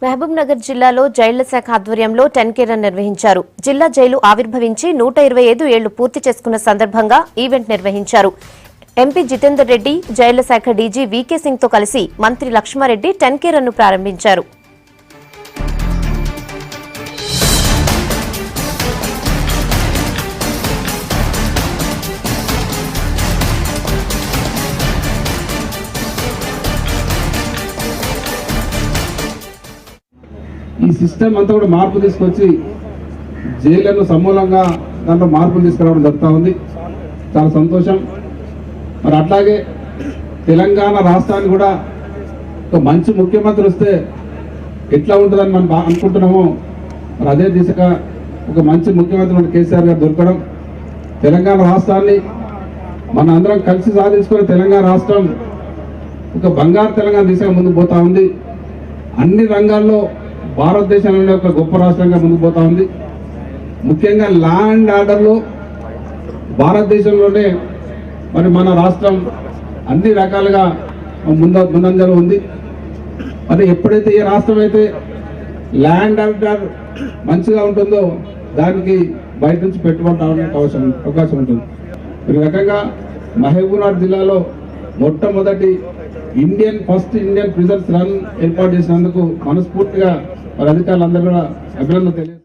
మహబూబ్ నగర్ జిల్లాలో జైళ్ల శాఖ ఆధ్వర్యంలో 10K రన్ నిర్వహించారు. జిల్లా జైలు ఆవిర్భవించి 125 ఏళ్లు పూర్తి చేసుకున్న సందర్భంగా ఈవెంట్ నిర్వహించారు. ఎంపీ జితేందర్ రెడ్డి, జైళ్ల శాఖ డీజీ వీకే సింగ్ తో కలిసి మంత్రి లక్ష్మారెడ్డి 10K రన్ ను ప్రారంభించారు. ఈ సిస్టమ్ అంతా కూడా మార్పు తీసుకొచ్చి జైళ్లను సమూలంగా దాంట్లో మార్పులు తీసుకురావడం జరుగుతూ ఉంది. చాలా సంతోషం. మరి అట్లాగే తెలంగాణ రాష్ట్రాన్ని కూడా ఒక మంచి ముఖ్యమంత్రి వస్తే ఎట్లా ఉంటుందని మనం అనుకుంటున్నామో మరి అదే దిశగా ఒక మంచి ముఖ్యమంత్రి మన కేసీఆర్ గారు దొరకడం, తెలంగాణ రాష్ట్రాన్ని మన అందరం కలిసి సాధించుకునే తెలంగాణ రాష్ట్రం ఒక బంగారు తెలంగాణ దిశగా ముందుకు పోతా ఉంది. అన్ని రంగాల్లో భారతదేశంలోనే ఒక గొప్ప రాష్ట్రంగా ముందుకు పోతా ఉంది. ముఖ్యంగా లా అండ్ ఆర్డర్లో భారతదేశంలోనే మరి మన రాష్ట్రం అన్ని రకాలుగా ముందంజలో ఉంది. మరి ఎప్పుడైతే ఏ రాష్ట్రం అయితే లా అండ్ ఆర్డర్ మంచిగా ఉంటుందో దానికి బయట నుంచి పెట్టుబడి రావడానికి అవకాశం ఉంటుంది. ఈ రకంగా మహబూబ్నగర్ జిల్లాలో మొట్టమొదటి ఫస్ట్ ఇండియన్ ప్రిజన్స్ రన్ ఏర్పాటు చేసినందుకు మనస్ఫూర్తిగా మరి అధికారులందరూ కూడా అభినందనలు తెలియజేస్తారు.